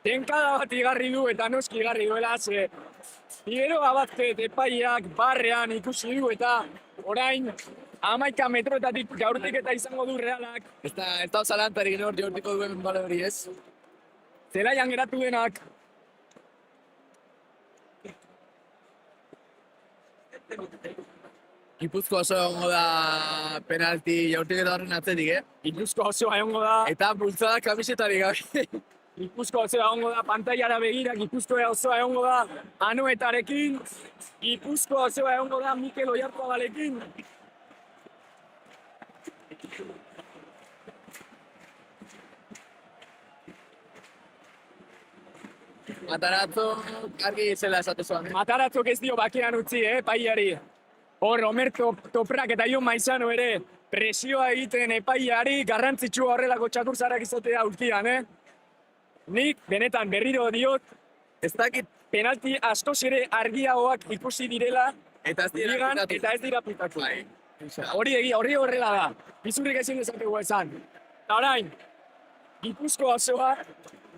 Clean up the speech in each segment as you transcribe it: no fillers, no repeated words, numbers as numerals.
tenkada bat igarri du eta noski igarri duela ze Figueroa Vázquez epaileak barrean ikusi du eta orain 11 metroetatik jaurtiketa izango du Realak. Ez da zalantarik nor jaurtiko duen bale hori ez. Zelaian geratu denak. Gipuzkoa oso egongo da penalti jaurtiketa horren atzetik, Gipuzkoa osoa egongo da. Eta bultzada kamisetarik gabe. Gipuzkoa osoa egongo da pantailara begira, Gipuzkoa osoa egongo da Anoetarekin. Gipuzkoa osoa egongo da Mikel Oyarzabalekin. Matarazzo argi zela esate zuan. Mataratzok ez dio bakean utzi, epaileari. Hor, Omerto Toprak eta Jon Maizano ere presioa egiten epaileari, garrantzitsua horrelako txakurzarak izatea urtean, Nik, benetan, berriro diot, Ez dakit, penalti askoz ere argiagoak ikusi direla, eta ez dira ligan, pitatu. eta ez dira pitatu. Bai. Osea, Hori horrela da. Bizurrik ezin dezakegu esan. Eta orain, Gipuzkoa osoa,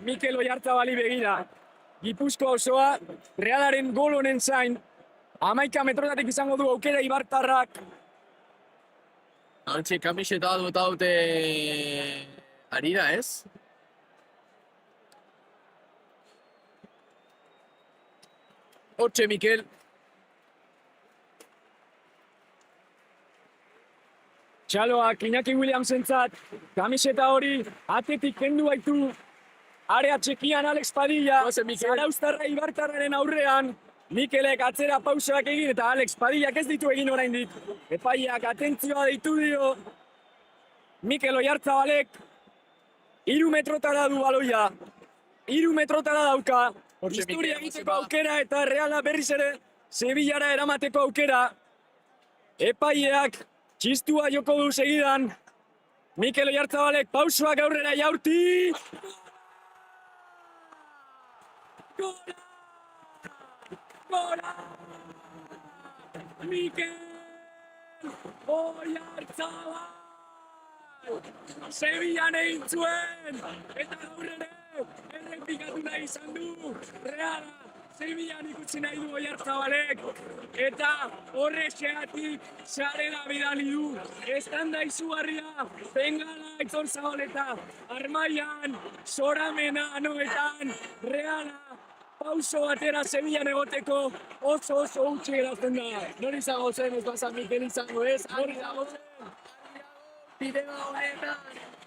Mikel Oyarzabali begira. Gipuzkoa osoa, Realaren gol honen zain, 11 metrotatik izango du aukera Ibartarrak. Hortxe kamiseta bat bota dute harira, ez? Hortxe, Mikel. Txaloak Iñaki Williamsentzat, kamiseta hori, atetik kendu baitu, area txekian Alex Padilla, Goazen, Mikel. Zarauztarra Ibartarraren aurrean, Mikelek atzera pausak egin eta Alex Padillak ez ditu egin oraindik. Epaileak atentzioa deitu dio. Mikel Oyarzabalek 3 metrotara du baloia. 3 metrotara dauka. Hortxe, Historia Mikel, egiteko Josepa. aukera eta Reala berriz ere Sevillara eramateko aukera. Epaileak txistua joko du segidan. Mikel Oyarzabalek pausoak aurrera jaurti. Gola! Gola! Mikel Oyarzabal! Sevillan egin zuen! Eta gaur ere errepikatu nahi izan du! Reala! Sevillan ikusi nahi du Oyarzabalek! Eta horrexeatik sarera bidali du! Estanda izugarria! Bengala Aitor Zabaleta! Armaian! Soramena Anoetan! Reala! Pauso batera Sevillan egoteko oso utzi geratzen da. Nor izango zen ez bazan Mikel izango ez? Nor izango zen? Bideo honetan,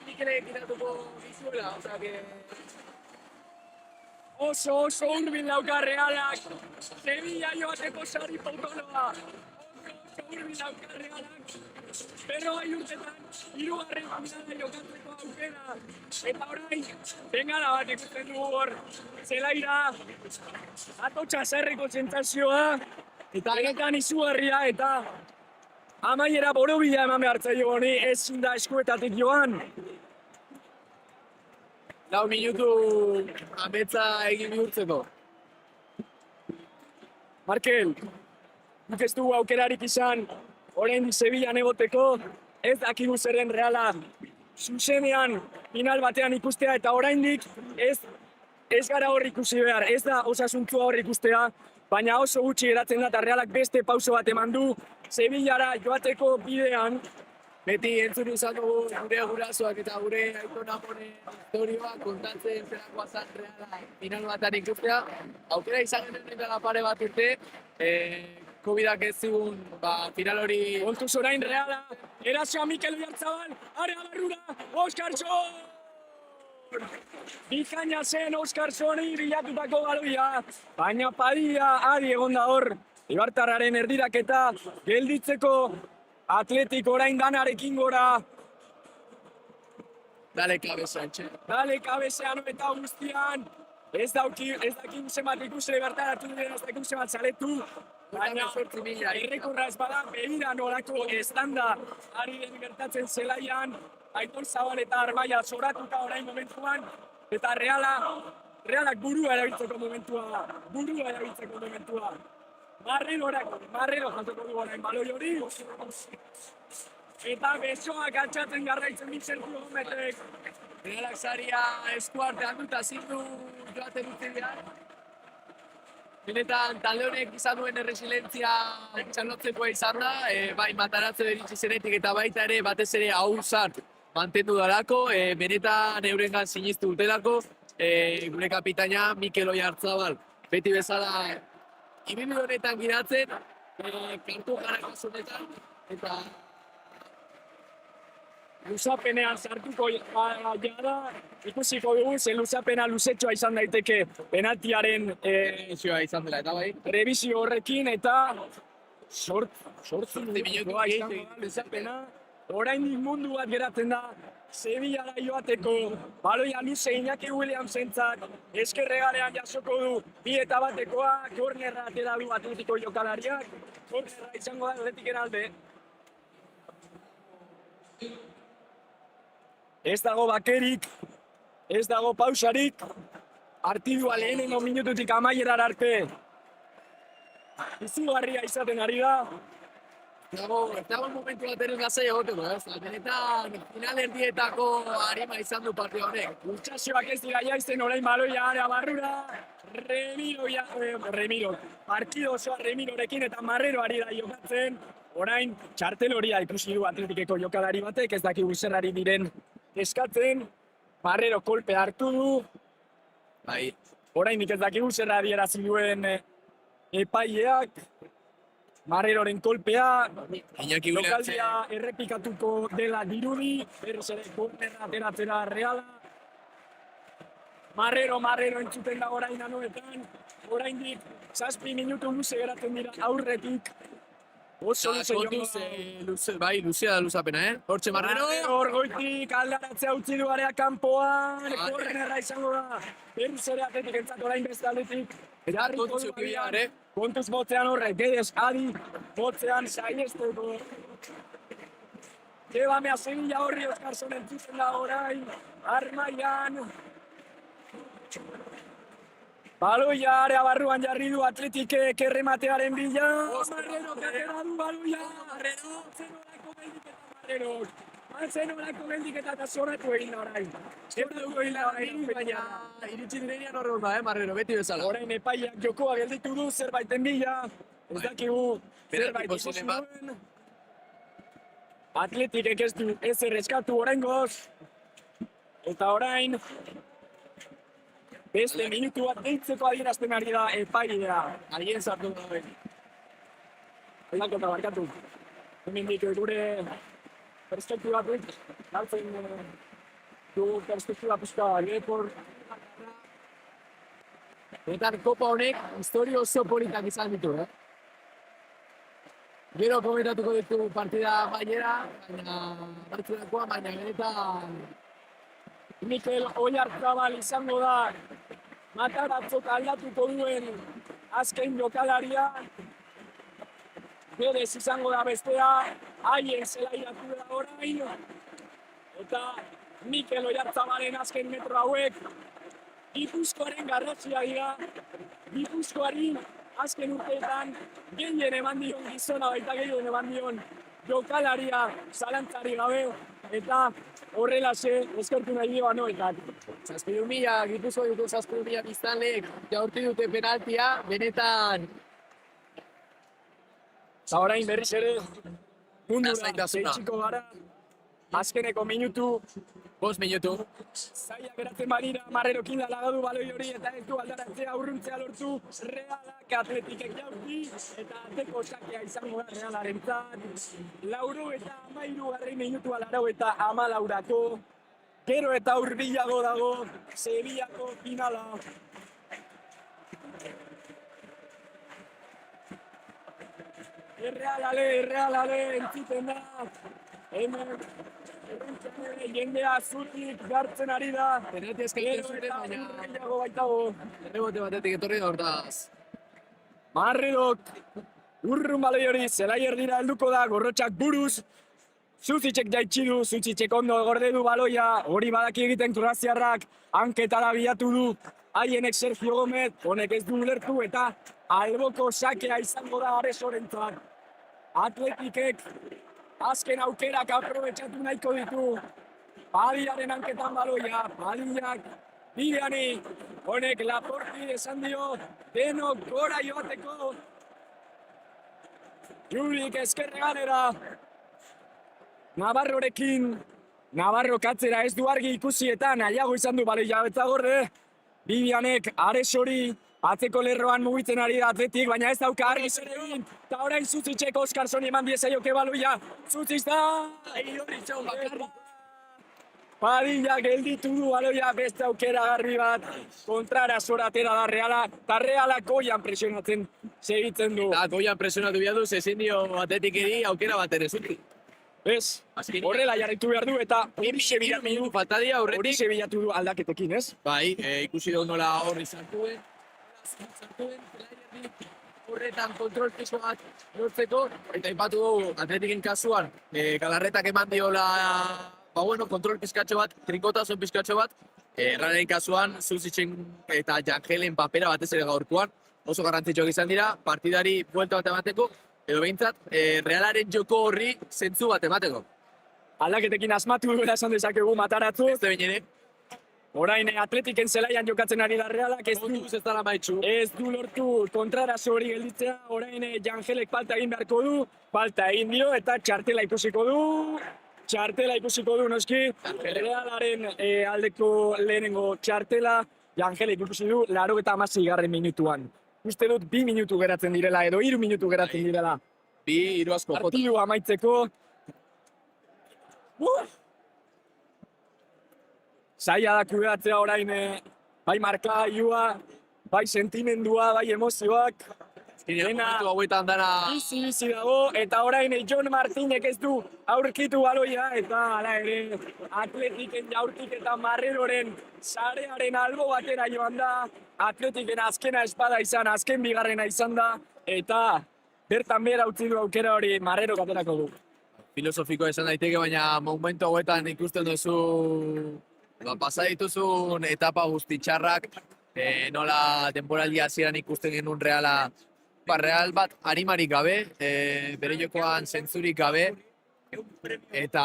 Mikelek kitatuko dizuela, osea que... Oso hurbil dauka Realak. Sevilla joateko sari potoloa. Oso hurbil dauka Realak. 40 urtetan, 3. finala jokatzeko aukera. Eta orain, bengala bat ikusten dugu hor. Zelaira, atotxa zerreko sentsazioa. Eta benetan izugarria eta amaiera borobila eman behar zaio honi, ezin da eskuetatik joan. 4 minutu ametsa egin bihurtzeko. Markel, nik ez dugu aukerarik izan, orain Sevillan egoteko, ez dakigu zeren Reala zuzenean final batean ikustea eta oraindik ez gara hor ikusi behar, ez da osasuntzua hor ikustea, baina oso gutxi geratzen da eta Realak beste pauso bat eman du Sevillara joateko bidean. Beti entzun izan dugu gure gurasoak eta gure Aiton Amonen historioa kontatzen zelakoa zan Reala final batan ikustea. Aukera izan genuen eta pare bat urte, Covidak ez zigun final hori... Kontuz orain Reala, erasoa Mikel Oyarzabal, area barrura, Oskarson! Bikaina zen Oskarssoni bilatutako baloia, baina Padilla adi egon da hor, Ibartarraren erdiraketa gelditzeko Atletik orain danarekin gora. Dale kabezean, txe. Dale kabezean eta guztian. Ez dakin zenbat ikusle bertaratu dira, ez dakin zenbat zaletu. Baina errekorra ez bada, begira nolako estanda ari den gertatzen zelaian. Aitor Zabaleta Armaia zoratuta orain momentuan. Eta Realak burua erabiltzeko momentua. Marrero jantoko du orain baloi hori. Eta besoak altxatzen jarraitzen Michel Kulometek. Realak saria eskuartean dut, azindu joaten utzi behar. Benetan, talde honek izan duen erresilentzia txalotzekoa izan da, bai mataratze beritzi zenetik eta baita ere batez ere hausart mantendu dalako, benetan eurengan sinistu dutelako, gure kapitaina Mikel Oyarzabal beti bezala ibilbide honetan gidatzen, kartu jarakasunetan, eta luzapenean sartuko jada, ikusiko dugu, ze luzapena luzetxoa izan daiteke penaltiaren zioa izan dela, eta bai. revisio horrekin, eta sortzi minutua izango da luzapena. Oraindik mundu bat geratzen da, Sevillara joateko, baloia luze Iñaki Williamsentzat, eskerregalean jasoko du, bi eta batekoa, kornerra atera du Atletiko jokalariak, kornerra izango da Atletiken alde. Ez dago bakerik, ez dago pausarik, partidua lehenengo minututik amaierar arte izugarria izaten ari da. Dago momentu bat ere gazai egoteko, benetan final erdietako arima izan du partida honek. Ultsasioak ez dira jaizten orain baloia area barrura, Remiro, partido osoa Remirorekin eta Marrero ari da jokatzen. Orain txartel horia ikusi du Atletikeko jokalari batek, ez dakigu zer ari diren eskatzen. Marrero kolpe hartu du. Bai. Oraindik ez dakigu zer adierazi duen epaileak. Marreroren kolpea, Iñaki lokaldia errepikatuko dela dirudi, berriz ere kornerra ateratzera Reala. Marrero entzuten da orain anoetan, oraindik 7 minutu luze geratzen dira aurretik. Oso luze joango bai, luzea da luzapena, Hortxe Marrero! Hor goitik aldaratzea utzi du area kanpoan, kornerra izango da. Berriz ere Atletik entzat orain beste aldetik. Jarriko du abian, kontuz botzean horre, Guedes, Adi, botzean saihesteko. Llévame a Sevilla horri Oskarson entzuten da orain, Armaian. Baloia area barruan jarri du Atletikek errematearen bila. Marrero katera du baloia. Marrero, zenolako geldiketa Marrero. Zenolako geldiketa eta zorratu egin da orain. Zorratu egin da orain, baina iritsi direnean horre da, Marrero, beti bezala. orain epaiak jokoa gelditu du zerbaiten bila. Ez dakigu zerbait ikusi duen. Atletikek ez du ezer eskatu oraingoz. Eta orain beste minutu bat deitzeko adierazten ari da epailea. Argien sartu da. Aldako eta barkatu. Hemendik gure perspektibatik, galtzen du perspektiba pizka Lepor. Benetan kopa honek historia oso politak izan ditu, Gero komentatuko ditu partida bainera, baina benetan Mikel Oyarzabal izango da mataratzok aldatuko duen azken jokalaria. Guedes izango da bestea, haien zelairatu da orain. Eta Mikel Oyarzabalen azken metro hauek Gipuzkoaren garrantzia dira. Gipuzkoari azken urteetan gehien eman dion gizona baita gehien eman dion jokalaria zalantzari gabe. Eta horrelaxe eskertu nahi dio anoetak. 7.000, Gipuzko ditu 7.000 biztanleek jaurti dute penaltia, benetan Eta orain berriz ere mundura Lasaitasuna. zeitsiko gara. Azkeneko minutu 5 minutu. zaila geratzen badira Marrerokin lagadu baloi hori eta ez du aldaratzea urruntzea lortu. Realak Atletikek jaurti eta ateko sakea izango da Realarentzat. 93 minutua 94 Gero eta hurbilago dago Sevillako finala. Errealale entzuten da. Hemen jendea zutik gartzen ari da. Penalti eskaiten zuten, baina hurbilago baitago. errebote batetik etorri da hortaz. Marredok urrun baloi hori zelai erdira helduko da, Gorrotxak buruz. Zuzitxek jaitsi du, Zuzitxek ondo gorde du baloia, hori badaki egiten kroaziarrak, hanketara bilatu du, haienek Sergio Gomez, honek ez du ulertu eta alboko sakea izango da Aresorentzat. Atletikek azken aukerak aprobetxatu nahiko ditu. Padillaren hanketan baloia, Padillak, Bideani, honek Laporti esan dio, denok gora joateko. Jurik ezkerreganera, Navarrorekin, Navarro katzera ez du argi ikusi eta nahiago izan du baloia betza gorde. Bibianek Aresori atzeko lerroan mugitzen ari da Atletik, baina ez dauka argi zer egin. Eta orain Zuzitzek Oskarson eman diezaioke baloia. Zuzitz da! Idoritxo bakarrik. Padilla gelditu du baloia beste aukera garbi bat. Kontrara zoratera da Reala, eta Reala goian presionatzen segitzen du. Eta goian presionatu behar du, ezin dio Atletikeri aukera bat ere zuti. Ez, Azkenean. horrela jarritu behar du eta horixe bilatu du. Falta dira horretik. Horixe bilatu du aldaketekin, ez? Bai, ikusi dugu nola horri sartuen, zelaierdik horretan kontrol piso bat lortzeko, eta ipatu dugu Atletiken kasuan, Galarretak eman diola, kontrol pizkatxo bat, trinkotasun pizkatxo bat, Erraren kasuan, Zuzitzen eta Jangelen papera batez ere gaurkoan, oso garrantzitsuak izan dira, partidari buelta bat emateko, edo behintzat, Realaren joko horri zentzu bat emateko. Aldaketekin asmatu duela esan dezakegu mataratzu. Ez da behin ere, Orain Atletiken zelaian jokatzen ari da Realak, kontuz ez dara maitxu. ez du lortu kontrarazo hori gelditzea. Orain Jangelek falta egin beharko du, falta egin dio eta txartela ikusiko du. Txartela ikusiko du noski, Realaren aldeko lehenengo txartela, Jangelek ikusi du 86. minutuan. Uste dut 2 minutu geratzen direla edo 3 minutu geratzen direla. 2 asko jota. Partidu amaitzeko. Zaila da kudeatzea orain, bai markailua, bai sentimendua, bai emozioak. Dena Momentu hauetan dana bizi dago, eta orain Jon Martinek ez du aurkitu baloia, eta hala ere Atletiken jaurtik eta Marreroren sarearen albo batera joan da. Atletiken azkena espada izan, azken bigarrena izan da, eta bertan behera utzi du aukera hori Marrero aterako du. filosofikoa esan daiteke, baina momentu hauetan ikusten duzu pasa dituzun etapa guzti txarrak, nola denboraldia hasieran ikusten genuen Reala, Real bat animarik gabe, bere jokoan zentzurik gabe, eta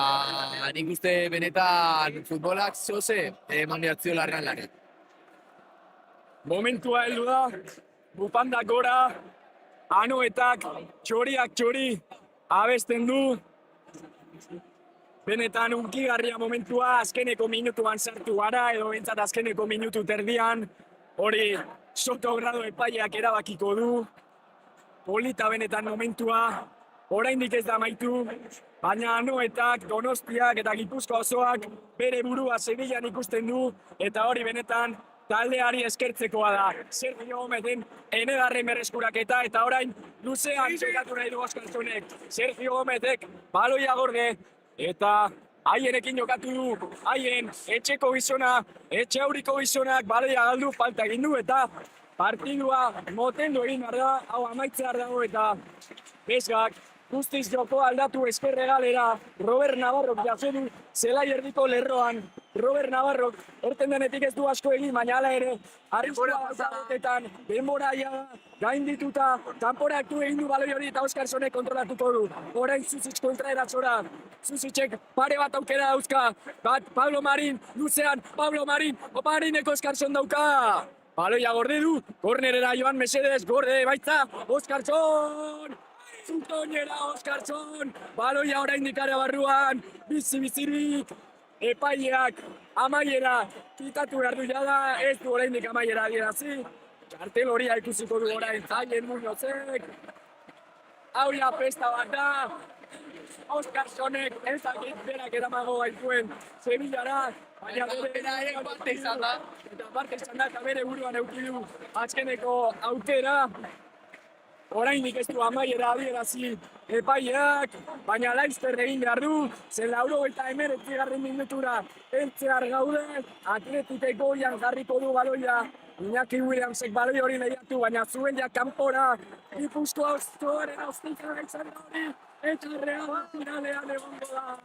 nik uste benetan futbolak zoze eman behar ziola Realari. Momentua heldu da, bufandak gora, anoetak txoriak txori abesten du. Benetan unkigarria momentua, azkeneko minutuan sartu gara, edo bentsat azkeneko minutu terdian, hori Sotogrado epaileak erabakiko du. Polita benetan momentua, oraindik ez da amaitu, baina Anoetak, Donostiak eta Gipuzkoa osoak bere burua Sevillan ikusten du, eta hori benetan taldeari eskertzekoa da. Sergio Gómezen enegarren berreskuraketa, eta orain luzean jokatu nahi du Oskartzonek. Sergio Gómezek baloia gorde, eta haienekin jokatu du, haien etxeko gizona, etxe aurriko gizonak baloia galdu falta egin du, eta partidua motendu egin behar da, hau amaitzear dago, eta bezgak guztiz joko aldatu eskerre galera, Robert Navarrok jaso du zelai erdiko lerroan. Robert Navarrok erten denetik ez du asko egin, baina hala ere, arriskua daukatetan, denboraia gaindituta, kanporaktu egin du baloi hori eta Oskarsonek kontrolatuko du. Orain Zuzitz kontra eratzora, Zuzitzek pare bat aukera dauzka, bat Pablo Marin, luzean, Pablo Marin, Marinek Oskarson dauka! Baloia gorde du, kornerera joan mesedez, gorde baitza, Oskarson! Zutoinera Oskarson! Baloia orain dikara barruan, bizi-bizirik, epaileak amaiera kitatu behar du jada, ez du oraindik amaiera adierazi. Kartel horia ikusiko du orain Zaien Muñozek. Hau ja festa bat da. Oskarsonek ez dakit berak eramago gaituen Sevillara, baina bere parte izan da. Eta parte izan da eta bere buruan eduki du azkeneko aukera. Oraindik ez du amaiera adierazi epaileak, baina laizter egin behar du, zen 89. minutura heltzear gaude, Atletikek goian jarriko du baloia, Iñaki Williamsek baloi hori lehiatu, baina zuen ja kanpora, Gipuzkoa osoaren ostika izan da hori, eta Reala finalean egongo da.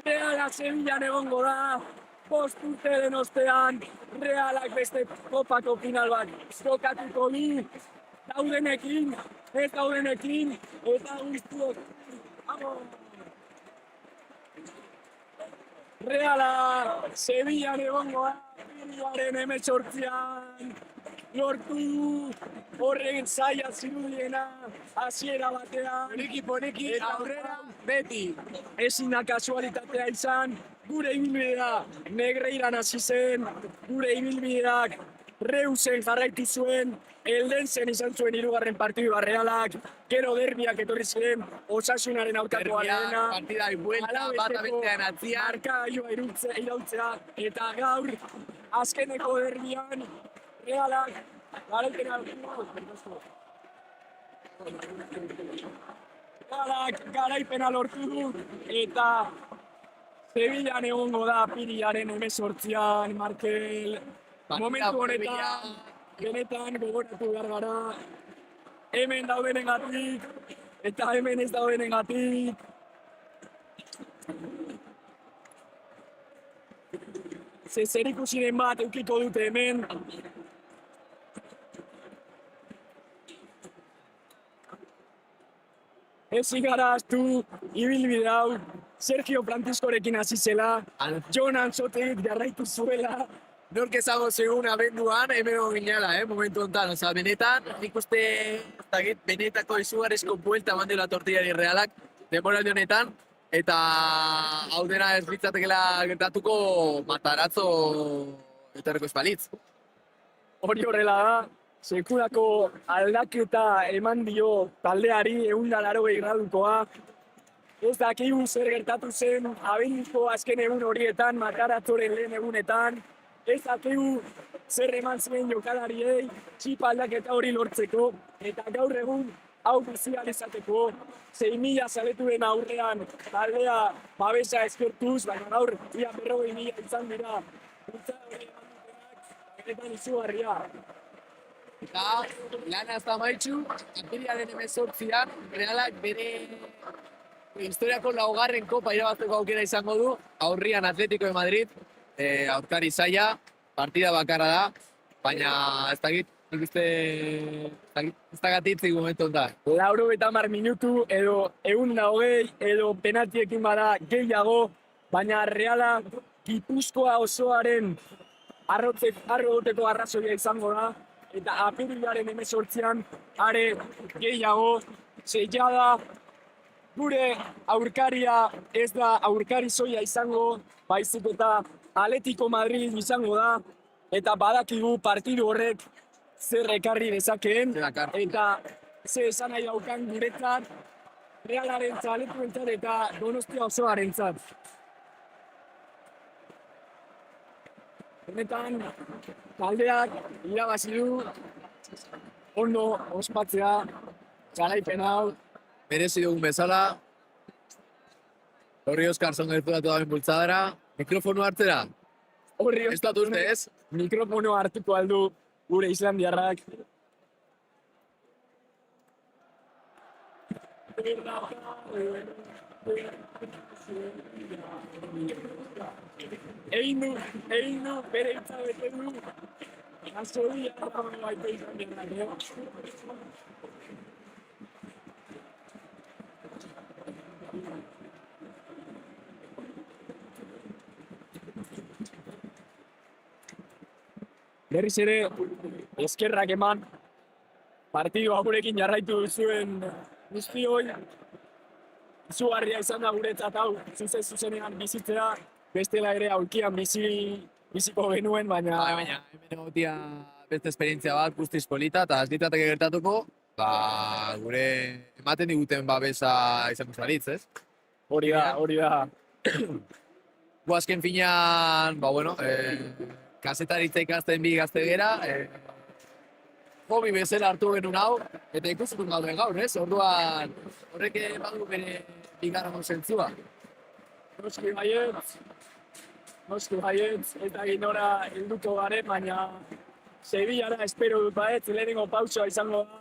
Reala Sevillan egongo da, 5 urteren ostean, Realak beste kopako final bat jokatuko du. Daudenekin, ez daudenekin, eta guztiok. Vamos! Reala, Sevillan egongo da, Pirioaren 18an, lortu horren zaila zirudiena, hasiera batean. Poliki, Eta aurrera, beti. ezin da kasualitatea izan, gure ibilbidea Negreiran hasi zen, gure ibilbideak Reusen jarraitu zuen, Eldensen izan zuen hirugarren partidu Realak, gero derbiak etorri ziren, Osasunaren aurkakoa lehena, Partida buelta, bata bestean atzian. markagailua iraultzea, eta gaur, azkeneko derbian, Realak garaipena Realak garaipena lortu du, eta Sevillan egongo da Piriaren 18an, Markel. Momentu honetan, benetan gogoratu behar gara, hemen daudenengatik, eta hemen ez daudenengatik. Zerikusiren bat eukiko dute hemen. Ezin gara ahaztu, ibilbide hau, Sergio Franciscorekin hasi zela, Jon Antzotek jarraitu zuela. Nork ezago zegoen abenduan, hemen ginela, momentu honetan. Osa, benetan, nik uste, benetako izugarrizko buelta eman dela tortillari Realak, denboraldi honetan, eta hau dena ez litzatekela gertatuko mataratzo etorreko espalitz. Hori horrela da, sekulako aldaketa eman dio taldeari 180 gradukoa. Ez dakigu zer gertatu zen abenduko azken egun horietan, Mataratzoren lehen egunetan. Ez dakigu zer eman ziren jokalariei txipa aldaketa hori lortzeko. Eta gaur egun hau bizi ahal izateko 6.000 zaletuen aurrean taldea babesa eskertuz, baina gaur ia 40.000 izan dira. Bultzada hori eman dutenak, benetan izugarria. Eta lana ez da maitxu, Apiriaren 18an, Realak bere historiako laugarren kopa irabazteko aukera izango du, aurrian Atlético de Madrid, aurkari zaila, partida bakarra da, baina ez dakit, nik uste, ez dagatitzik momentu honetan. 90 minutu edo 120 edo penaltiekin bada gehiago, baina Reala Gipuzkoa osoaren arro goteko arrazoia izango da, eta Apirilaren 18an are gehiago, zeiala gure aurkaria ez da aurkari soia izango, baizik eta Atletico Madrid izango da, eta badakigu partidu horrek zer ekarri dezakeen, eta ze esan nahi daukan guretzat, Realaren Atleticoentzat eta Donostia osoarentzat. Benetan, taldeak irabazi du, ondo ospatzea, garaipen hau, Merezi dugun bezala, horri Oskar zongertu datu daben bultzadara, mikrofonu hartzera, horri ez dut uste ez? mikrofono hartuko aldu gure islandiarrak. Egin du, bere hitza bete du. Azoria baita islandiarrak. Berriz ere, eskerrak eman, partidu gurekin jarraitu duzuen guztioi. Izugarria izan da guretzat hau, zuzenean bizitzea, bestela ere aurkian biziko genuen, baina... Baina, hemen egotia beste esperientzia bat, guztiz polita, eta ez ditateke gertatuko, gure ematen diguten babesa izan balitz, ez? Hori da. Gu azken finean, kasetaritza ikasten bi gazte gera, hobi bezala hartu genuen hau, eta ikusiko gauden gaur, ez? Orduan, horrek badu bere bigarren zentzua. Noski baietz, eta ginora helduko garen, baina Sevillara espero dut baetz, lehenengo pausoa izango da.